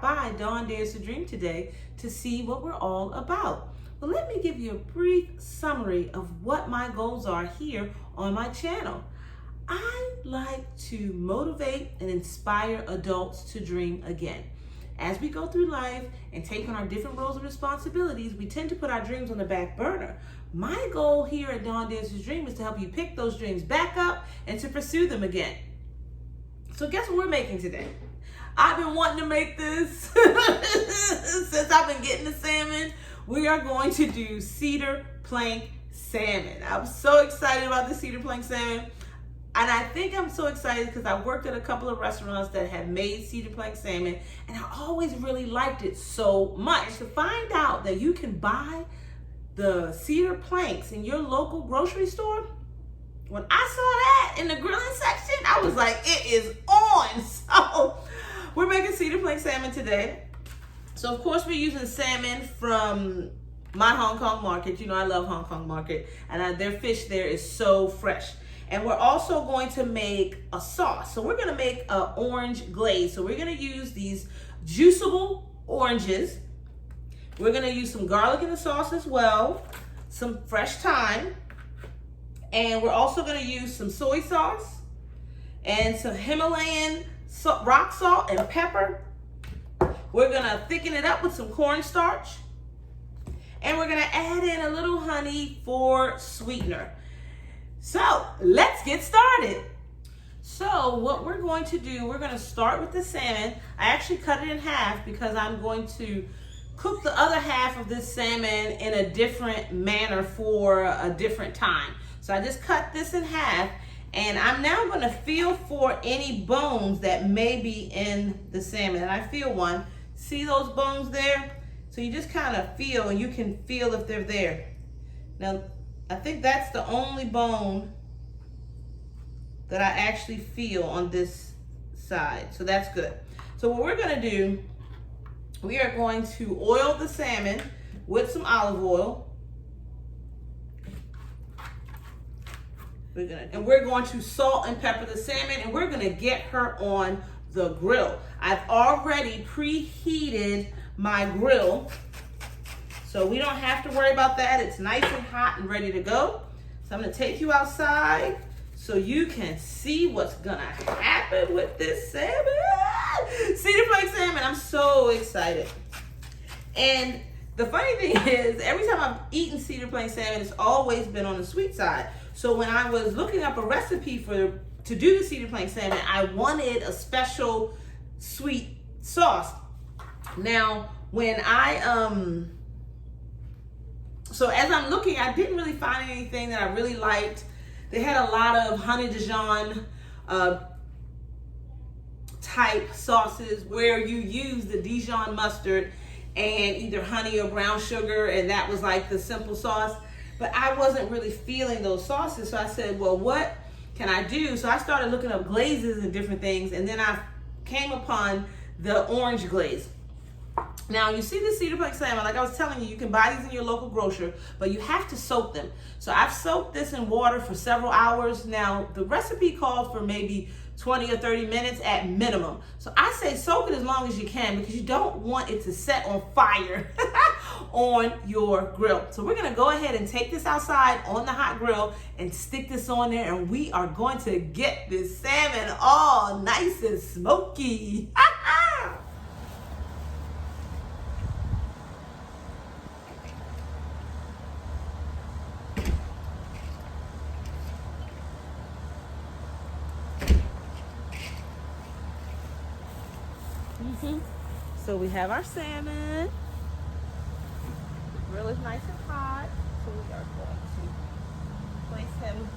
by Dawn Dares to Dream today to see what we're all about. Well, let me give you a brief summary of what my goals are here on my channel. I like to motivate and inspire adults to dream again. As we go through life and take on our different roles and responsibilities, we tend to put our dreams on the back burner. My goal here at Dawn Dares to Dream is to help you pick those dreams back up and to pursue them again. So guess what we're making today? I've been wanting to make this since I've been getting the salmon. We are going to do cedar plank salmon. I'm so excited about the cedar plank salmon. And I think I'm so excited because I worked at a couple of restaurants that have made cedar plank salmon, and I always really liked it so much. To find out that you can buy the cedar planks in your local grocery store, when I saw that in the grilling section, I was like, it is on. So we're making cedar plank salmon today. So of course we're using salmon from my Hong Kong market. You know I love Hong Kong market, and their fish there is so fresh. And we're also going to make a sauce. So we're gonna make an orange glaze. So we're gonna use these juiceable oranges. We're gonna use some garlic in the sauce as well, some fresh thyme, and we're also gonna use some soy sauce and some Himalayan rock salt and pepper. We're gonna thicken it up with some cornstarch, and we're gonna add in a little honey for sweetener. So let's get started. So what we're going to do, we're gonna start with the salmon. I actually cut it in half because I'm going to cook the other half of this salmon in a different manner for a different time. So I just cut this in half, and I'm now gonna feel for any bones that may be in the salmon. And I feel one. See those bones there? So you just kind of feel, and you can feel if they're there. Now, I think that's the only bone that I actually feel on this side. So that's good. So what we're gonna do, we are going to oil the salmon with some olive oil. We're going to salt and pepper the salmon, and we're gonna get her on the grill. I've already preheated my grill, so we don't have to worry about that. It's nice and hot and ready to go. So I'm gonna take you outside so you can see what's gonna happen with this salmon. Cedar plank salmon, I'm so excited. And the funny thing is, every time I've eaten cedar plank salmon, it's always been on the sweet side. So when I was looking up a recipe to do the cedar plank salmon, I wanted a special sweet sauce. Now, when so as I'm looking, I didn't really find anything that I really liked. They had a lot of honey Dijon type sauces where you use the Dijon mustard and either honey or brown sugar, and that was like the simple sauce. But I wasn't really feeling those sauces, so I said, well, what can I do? So I started looking up glazes and different things, and then I came upon the orange glaze. Now, you see the cedar plank salmon, like I was telling you, you can buy these in your local grocer, but you have to soak them. So I've soaked this in water for several hours. Now, the recipe calls for maybe 20 or 30 minutes at minimum. So I say soak it as long as you can, because you don't want it to set on fire on your grill. So we're gonna go ahead and take this outside on the hot grill and stick this on there, and we are going to get this salmon all nice and smoky. So we have our salmon. The grill is nice and hot. So we are going to place him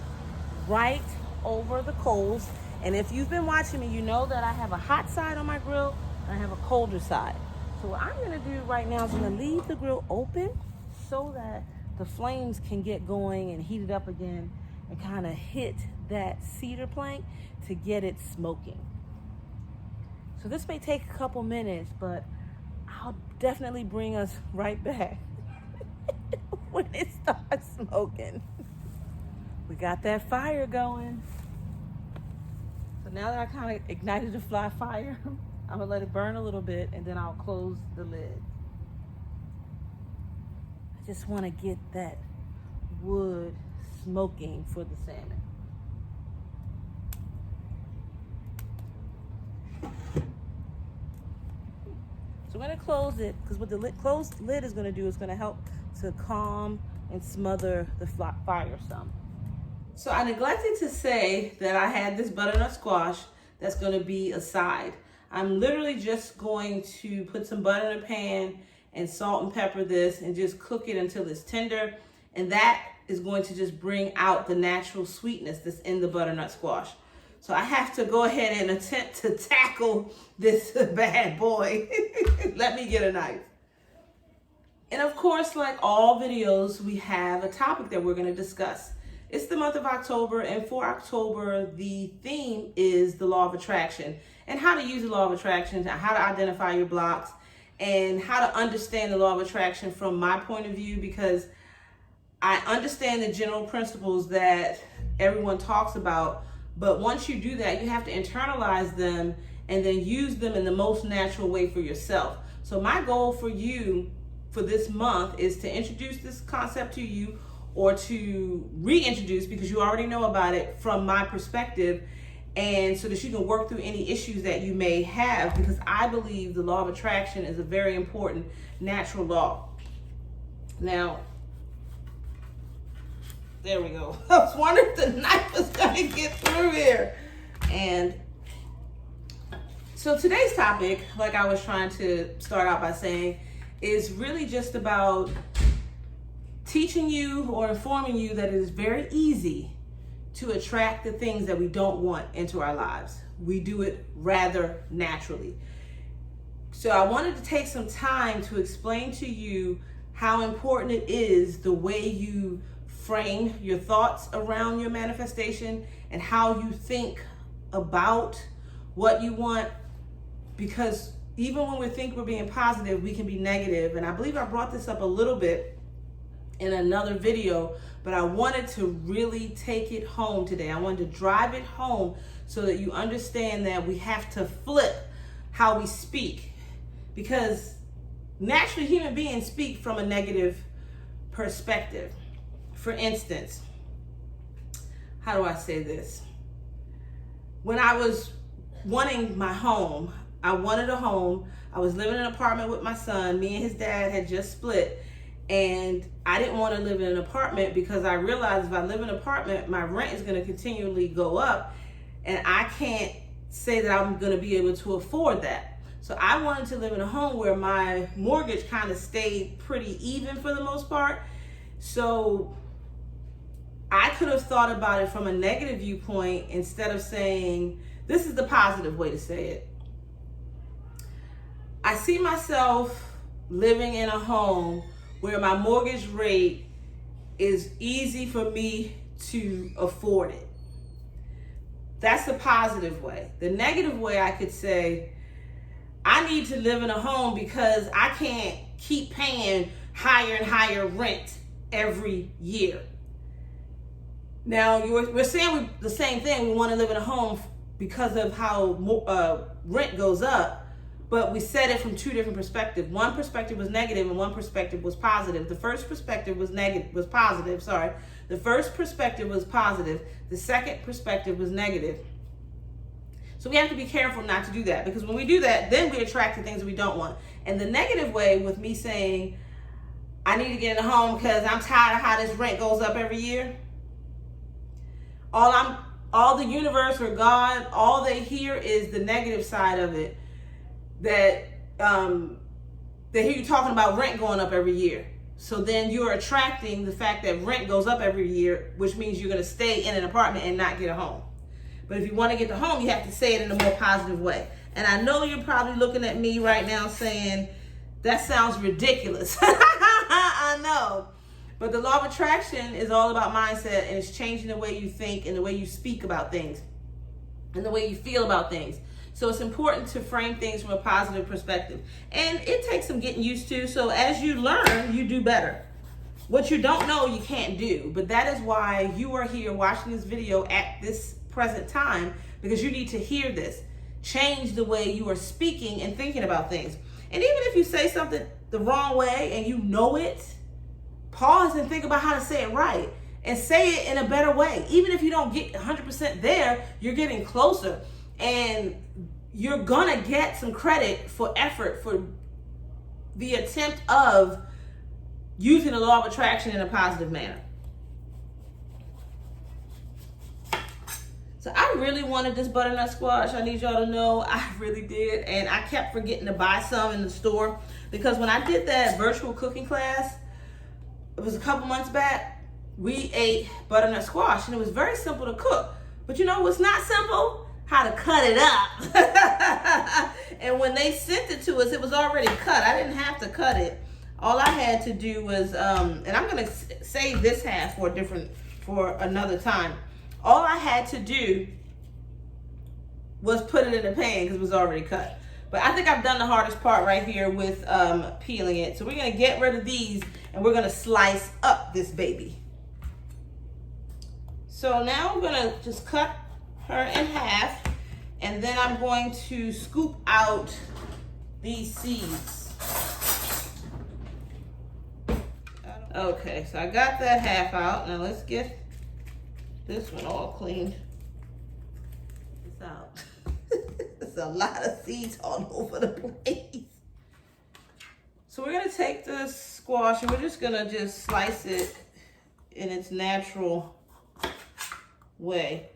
right over the coals. And if you've been watching me, you know that I have a hot side on my grill and I have a colder side. So what I'm gonna do right now is I'm gonna leave the grill open so that the flames can get going and heat it up again and kind of hit that cedar plank to get it smoking. So this may take a couple minutes, but I'll definitely bring us right back when it starts smoking. We got that fire going. So now that I kind of ignited the fire, I'm gonna let it burn a little bit and then I'll close the lid. I just want to get that wood smoking for the salmon. So I'm going to close it because what the closed lid is going to do is going to help to calm and smother the fire some. So I neglected to say that I had this butternut squash that's going to be a side. I'm literally just going to put some butter in a pan and salt and pepper this and just cook it until it's tender. And that is going to just bring out the natural sweetness that's in the butternut squash. So I have to go ahead and attempt to tackle this bad boy. Let me get a knife. And of course, like all videos, we have a topic that we're going to discuss. It's the month of October, and for October, the theme is the law of attraction and how to use the law of attraction, how to identify your blocks, and how to understand the law of attraction from my point of view, because I understand the general principles that everyone talks about, but once you do that, you have to internalize them and then use them in the most natural way for yourself. So my goal for you for this month is to introduce this concept to you, or to reintroduce, because you already know about it, from my perspective, and so that you can work through any issues that you may have, because I believe the law of attraction is a very important natural law. Now, there we go. I was wondering if the knife was gonna get through here. And so today's topic, like I was trying to start out by saying, is really just about teaching you or informing you that it is very easy to attract the things that we don't want into our lives. We do it rather naturally. So I wanted to take some time to explain to you how important it is the way you frame your thoughts around your manifestation and how you think about what you want, because even when we think we're being positive, we can be negative. And I believe I brought this up a little bit in another video, but I wanted to really take it home today. I wanted to drive it home so that you understand that we have to flip how we speak, because naturally human beings speak from a negative perspective. For instance, how do I say this? When I was wanting my home, I wanted a home. I was living in an apartment with my son. Me and his dad had just split. And I didn't want to live in an apartment because I realized if I live in an apartment, my rent is going to continually go up. And I can't say that I'm going to be able to afford that. So I wanted to live in a home where my mortgage kind of stayed pretty even for the most part. So I could have thought about it from a negative viewpoint instead of saying, this is the positive way to say it. I see myself living in a home where my mortgage rate is easy for me to afford it. That's the positive way. The negative way, I could say, I need to live in a home because I can't keep paying higher and higher rent every year. Now, we're saying the same thing. We want to live in a home because of how rent goes up. But we said it from two different perspectives. One perspective was negative and one perspective was positive. The first perspective was positive. The first perspective was positive. The second perspective was negative. So we have to be careful not to do that, because when we do that, then we attract the things that we don't want. And the negative way, with me saying, I need to get in a home because I'm tired of how this rent goes up every year. All the universe or God, all they hear is the negative side of it. That they hear you talking about rent going up every year. So then you're attracting the fact that rent goes up every year, which means you're going to stay in an apartment and not get a home. But if you want to get the home, you have to say it in a more positive way. And I know you're probably looking at me right now saying, that sounds ridiculous. I know. But the law of attraction is all about mindset, and it's changing the way you think and the way you speak about things and the way you feel about things. So it's important to frame things from a positive perspective. And it takes some getting used to. So as you learn, you do better. What you don't know, you can't do. But that is why you are here watching this video at this present time, because you need to hear this. change the way you are speaking and thinking about things. And even if you say something the wrong way and you know it, pause and think about how to say it right and say it in a better way. Even if you don't get 100% there, you're getting closer, and you're gonna get some credit for effort, for the attempt of using the law of attraction in a positive manner. So I really wanted this butternut squash. I need y'all to know I really did. And I kept forgetting to buy some in the store, because when I did that virtual cooking class, it was a couple months back, we ate butternut squash and it was very simple to cook. But you know what's not simple? How to cut it up. And when they sent it to us, it was already cut. I didn't have to cut it. All I had to do was, and I'm gonna save this half for another time. All I had to do was put it in the pan because it was already cut. But I think I've done the hardest part right here with peeling it. So we're gonna get rid of these and we're gonna slice up this baby. So now I'm gonna just cut her in half, and then I'm going to scoop out these seeds. Okay, so I got that half out. Now let's get this one all cleaned. It's out. There's a lot of seeds all over the place. So we're gonna take the squash and we're just gonna slice it in its natural way.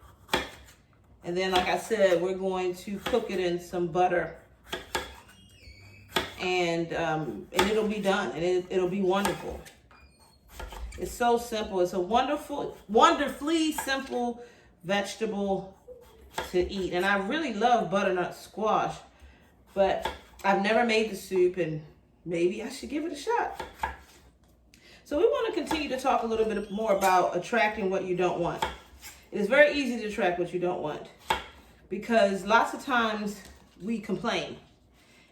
And then, like I said, we're going to cook it in some butter, and it'll be done, and it'll be wonderful. It's so simple. It's a wonderfully simple vegetable to eat. And I really love butternut squash, but I've never made the soup, and maybe I should give it a shot. So we want to continue to talk a little bit more about attracting what you don't want. It is very easy to attract what you don't want, because lots of times we complain.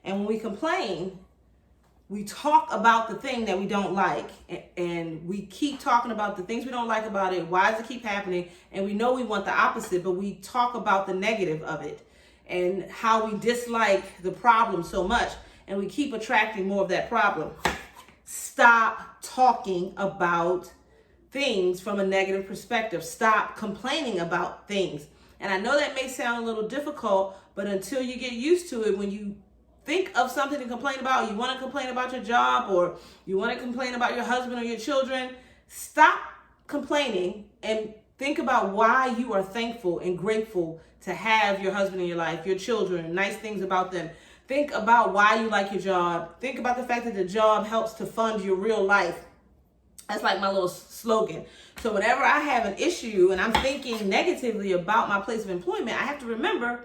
And when we complain, we talk about the thing that we don't like, and we keep talking about the things we don't like about it. Why does it keep happening? And we know we want the opposite, but we talk about the negative of it and how we dislike the problem so much, and we keep attracting more of that problem. Stop talking about things from a negative perspective. Stop complaining about things. And I know that may sound a little difficult, but until you get used to it, when you think of something to complain about, you want to complain about your job, or you want to complain about your husband or your children, stop complaining and think about why you are thankful and grateful to have your husband in your life, your children, nice things about them. Think about why you like your job. Think about the fact that the job helps to fund your real life. That's like my little slogan. So whenever I have an issue and I'm thinking negatively about my place of employment, I have to remember,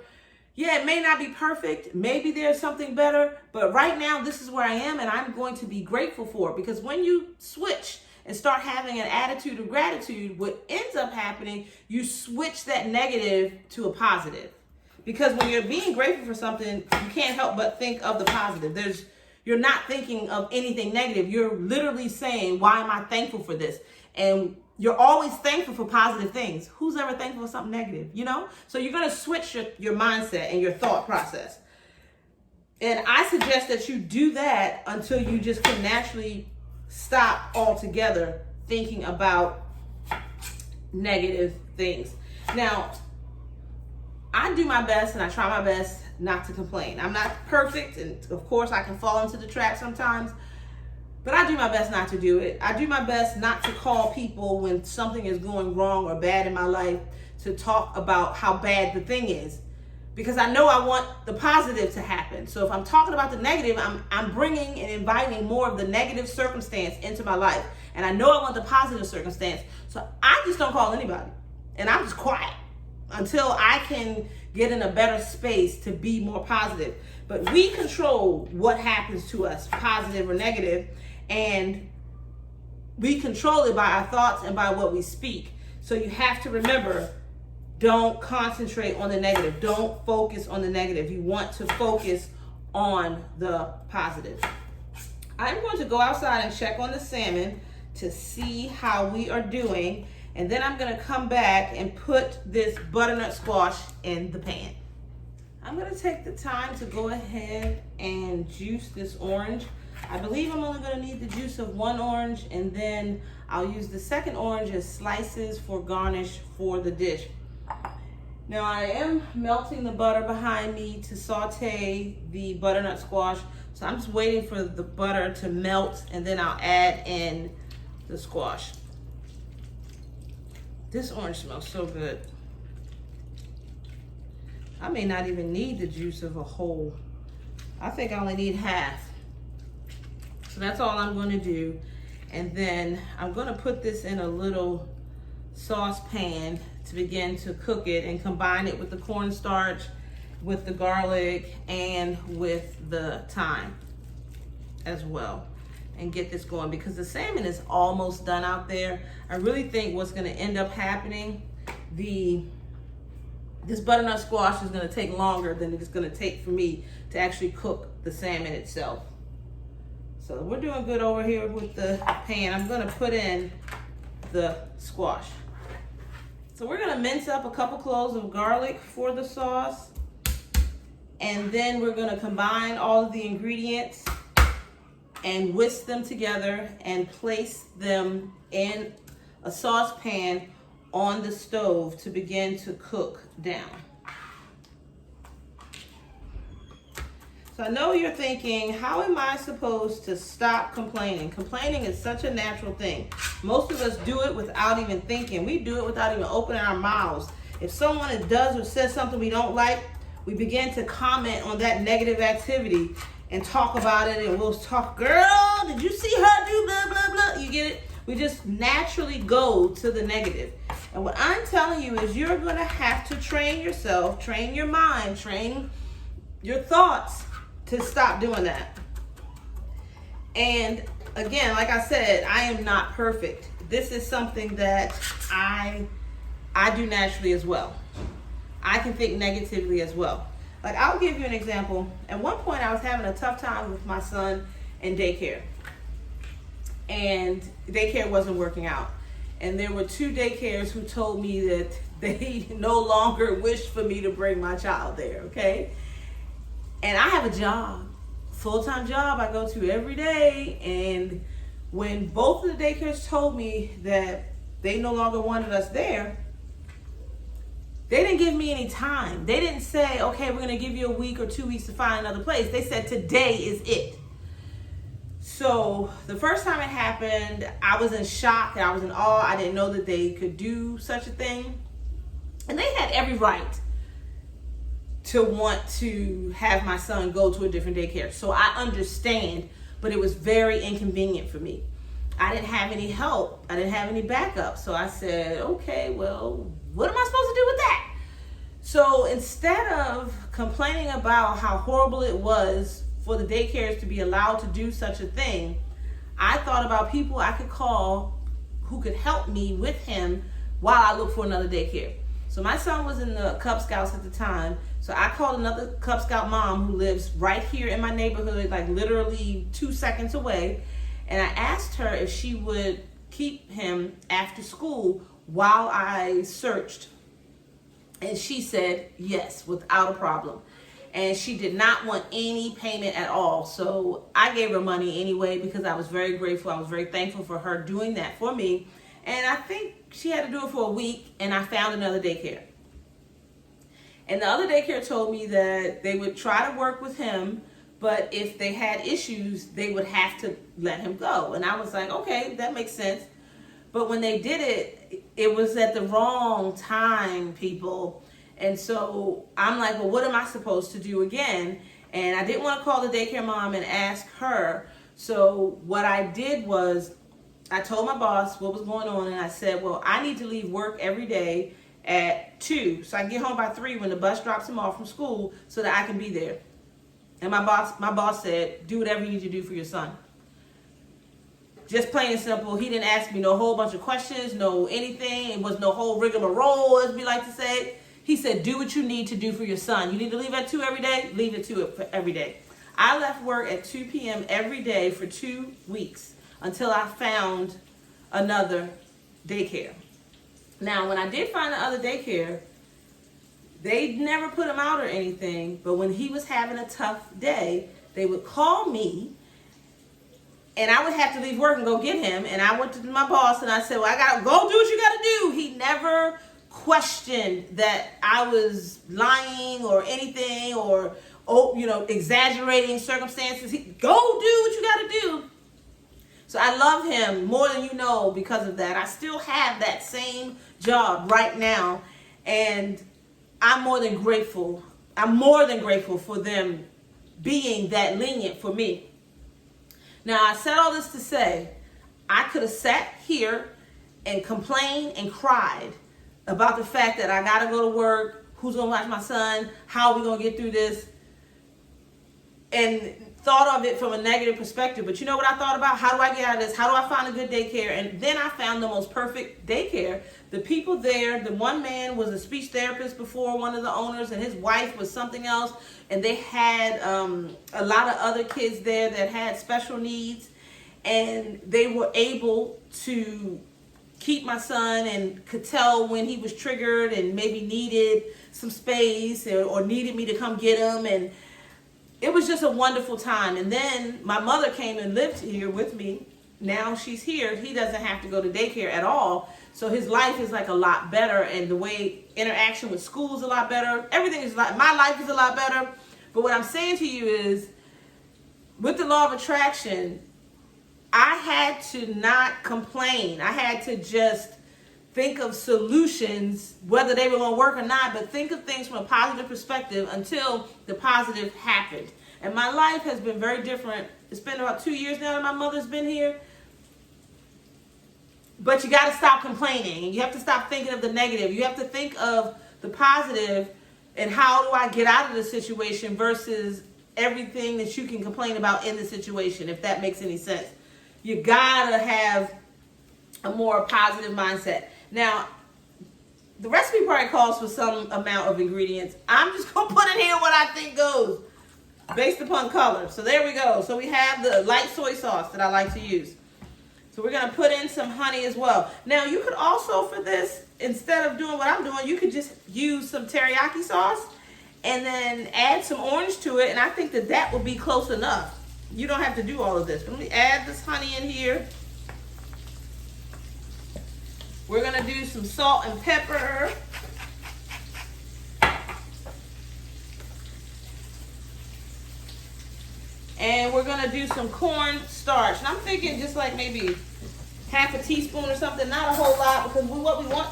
yeah, it may not be perfect. Maybe there's something better, but right now this is where I am, and I'm going to be grateful for it. Because when you switch and start having an attitude of gratitude, what ends up happening, you switch that negative to a positive. Because when you're being grateful for something, you can't help but think of the positive. You're not thinking of anything negative. You're literally saying, why am I thankful for this? And you're always thankful for positive things. Who's ever thankful for something negative, you know? So you're going to switch your mindset and your thought process. And I suggest that you do that until you just can naturally stop altogether thinking about negative things. Now, I do my best and I try my best not to complain. I'm not perfect, and of course I can fall into the trap sometimes, but I do my best not to do it. I do my best not to call people when something is going wrong or bad in my life to talk about how bad the thing is, because I know I want the positive to happen. So if I'm talking about the negative, I'm bringing and inviting more of the negative circumstance into my life, and I know I want the positive circumstance. So I just don't call anybody, and I'm just quiet until I can get in a better space to be more positive. But we control what happens to us, positive or negative, and we control it by our thoughts and by what we speak. So you have to remember, don't concentrate on the negative. Don't focus on the negative. You want to focus on the positive. I'm going to go outside and check on the salmon to see how we are doing. And then I'm going to come back and put this butternut squash in the pan. I'm gonna take the time to go ahead and juice this orange. I believe I'm only gonna need the juice of one orange, and then I'll use the second orange as slices for garnish for the dish. Now I am melting the butter behind me to saute the butternut squash. So I'm just waiting for the butter to melt, and then I'll add in the squash. This orange smells so good. I may not even need the juice of a whole. I think I only need half. So that's all I'm going to do. And then I'm going to put this in a little saucepan to begin to cook it and combine it with the cornstarch, with the garlic, and with the thyme as well, and get this going because the salmon is almost done out there. I really think what's going to end up happening, this butternut squash is going to take longer than it's going to take for me to actually cook the salmon itself. So we're doing good over here with the pan. I'm going to put in the squash. So we're going to mince up a couple cloves of garlic for the sauce, and then we're going to combine all of the ingredients and whisk them together and place them in a saucepan on the stove to begin to cook down. So I know you're thinking, how am I supposed to stop complaining? Complaining is such a natural thing. Most of us do it without even thinking. We do it without even opening our mouths. If someone does or says something we don't like, we begin to comment on that negative activity and talk about it, and we'll talk, girl, did you see her do blah, blah, blah? You get it? We just naturally go to the negative. And what I'm telling you is you're going to have to train yourself, train your mind, train your thoughts to stop doing that. And again, like I said, I am not perfect. This is something that I do naturally as well. I can think negatively as well. Like, I'll give you an example. At one point, I was having a tough time with my son in daycare. And daycare wasn't working out. And there were 2 daycares who told me that they no longer wished for me to bring my child there, okay? And I have a job, full-time job I go to every day. And when both of the daycares told me that they no longer wanted us there, they didn't give me any time. They didn't say, okay, we're going to give you a week or 2 weeks to find another place. They said, today is it. So the first time it happened, I was in shock and I was in awe. I didn't know that they could do such a thing. And they had every right to want to have my son go to a different daycare. So I understand, but it was very inconvenient for me. I didn't have any help. I didn't have any backup. So I said, okay, well, what am I supposed to do with that? So instead of complaining about how horrible it was for the daycares to be allowed to do such a thing, I thought about people I could call who could help me with him while I look for another daycare. So my son was in the Cub Scouts at the time. So I called another Cub Scout mom who lives right here in my neighborhood, like literally 2 seconds away. And I asked her if she would keep him after school while I searched. And she said yes, without a problem. And she did not want any payment at all. So I gave her money anyway because I was very grateful. I was very thankful for her doing that for me. And I think she had to do it for a week, and I found another daycare. And the other daycare told me that they would try to work with him, but if they had issues, they would have to let him go. And I was like, okay, that makes sense. But when they did it, it was at the wrong time, people. And so I'm like, well, what am I supposed to do again? And I didn't want to call the daycare mom and ask her. So what I did was I told my boss what was going on, and I said, well, I need to leave work every day at 2, so I can get home by 3 when the bus drops him off from school so that I can be there. And my boss said, do whatever you need to do for your son. Just plain and simple. He didn't ask me no whole bunch of questions, no anything. It was no whole rigmarole, as we like to say. He said, do what you need to do for your son. You need to leave at 2 every day? Leave at 2 every day. I left work at 2 p.m. every day for 2 weeks until I found another daycare. Now, when I did find the other daycare, They never put him out or anything, but when he was having a tough day, they would call me, and I would have to leave work and go get him. And I went to my boss and I said, well, I gotta go do what you gotta do. He never questioned that I was lying or anything, or exaggerating circumstances. Go do what you gotta do. So I love him more than you know because of that. I still have that same job right now, and I'm more than grateful. I'm more than grateful for them being that lenient for me. Now, I said all this to say, I could have sat here and complained and cried about the fact that I got to go to work, who's going to watch my son, how are we going to get through this, and thought of it from a negative perspective. But you know what I thought about? How do I get out of this? How do I find a good daycare? And then I found the most perfect daycare. The people there, the one man was a speech therapist before, one of the owners, and his wife was something else. And they had a lot of other kids there that had special needs. And they were able to keep my son and could tell when he was triggered and maybe needed some space or needed me to come get him. And it was just a wonderful time. And then my mother came and lived here with me. Now she's here. He doesn't have to go to daycare at all. So his life is like a lot better, and the way interaction with school is a lot better. Everything is my life is a lot better. But what I'm saying to you is, with the law of attraction, I had to not complain. I had to just think of solutions, whether they were going to work or not, but think of things from a positive perspective until the positive happened. And my life has been very different. It's been about 2 years now that my mother's been here. But you got to stop complaining. You have to stop thinking of the negative. You have to think of the positive and how do I get out of the situation versus everything that you can complain about in the situation, if that makes any sense. You got to have a more positive mindset. Now, the recipe probably calls for some amount of ingredients. I'm just going to put in here what I think goes based upon color. So there we go. So we have the light soy sauce that I like to use. So we're going to put in some honey as well. Now, you could also, for this, instead of doing what I'm doing, you could just use some teriyaki sauce and then add some orange to it. And I think that that would be close enough. You don't have to do all of this. But let me add this honey in here. We're going to do some salt and pepper. And we're going to do some corn starch. And I'm thinking just like maybe half a teaspoon or something, not a whole lot, because what we want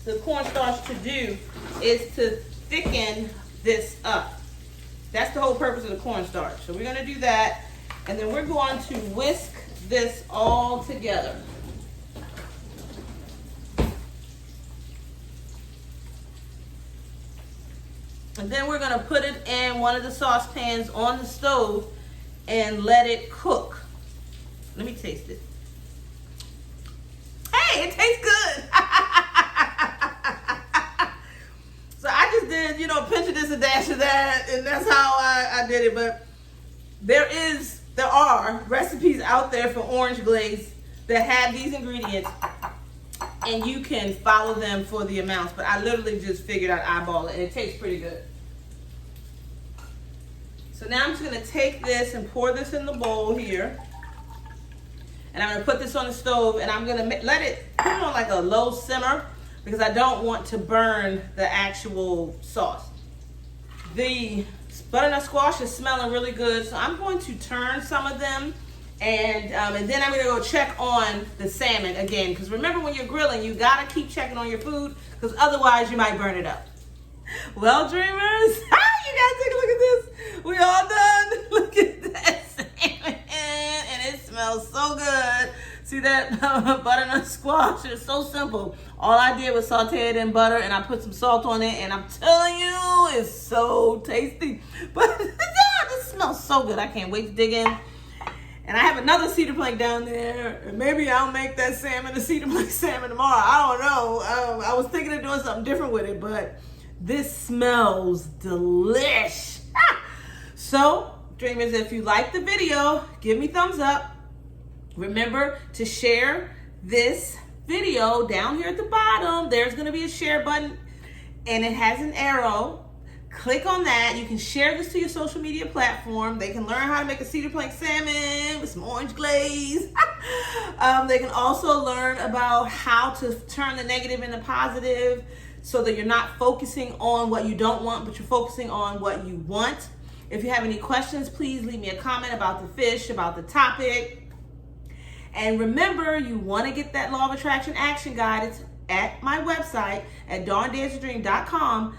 the corn starch to do is to thicken this up. That's the whole purpose of the corn starch. So we're going to do that. And then we're going to whisk this all together. And then we're going to put it in one of the saucepans on the stove and let it cook. Let me taste it. Hey, it tastes good. So I just did, a pinch of this, a dash of that, and that's how I did it. But there are recipes out there for orange glaze that have these ingredients, and you can follow them for the amounts. But I literally just figured I'd eyeball it, and it tastes pretty good. So now I'm just going to take this and pour this in the bowl here. And I'm going to put this on the stove, and I'm going to put it on like a low simmer because I don't want to burn the actual sauce. The butternut squash is smelling really good, so I'm going to turn some of them, and then I'm going to go check on the salmon again, because remember, when you're grilling, you got to keep checking on your food because otherwise you might burn it up. Well, dreamers, you guys take a look at this. We all done. Look at that salmon, and it smells so good. See that butternut squash? It's so simple. All I did was saute it in butter, and I put some salt on it, and I'm telling you, it's so tasty. But this smells so good. I can't wait to dig in. And I have another cedar plank down there, and maybe I'll make that salmon a cedar plank salmon tomorrow. I don't know. I was thinking of doing something different with it, but this smells delish. So, dreamers, if you like the video, give me thumbs up. Remember to share this video down here at the bottom. There's going to be a share button. and it has an arrow. Click on that. You can share this to your social media platform. They can learn how to make a cedar plank salmon with some orange glaze. They can also learn about how to turn the negative into positive so that you're not focusing on what you don't want, but you're focusing on what you want. If you have any questions, please leave me a comment about the fish, about the topic. And remember, you want to get that Law of Attraction Action Guide. It's at my website at dawndaresyourdream.com.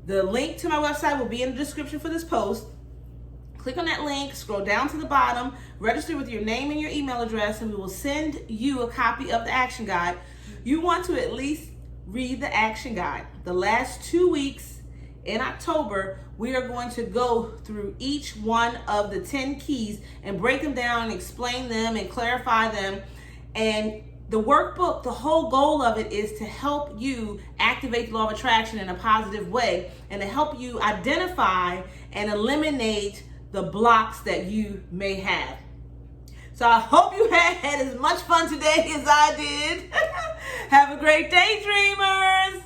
The link to my website will be in the description for this post. Click on that link, scroll down to the bottom, register with your name and your email address, and we will send you a copy of the action guide. You want to at least read the action guide. The last 2 weeks in October, we are going to go through each one of the 10 keys and break them down and explain them and clarify them. And the workbook, the whole goal of it is to help you activate the law of attraction in a positive way and to help you identify and eliminate the blocks that you may have. So I hope you had as much fun today as I did. Have a great day, dreamers.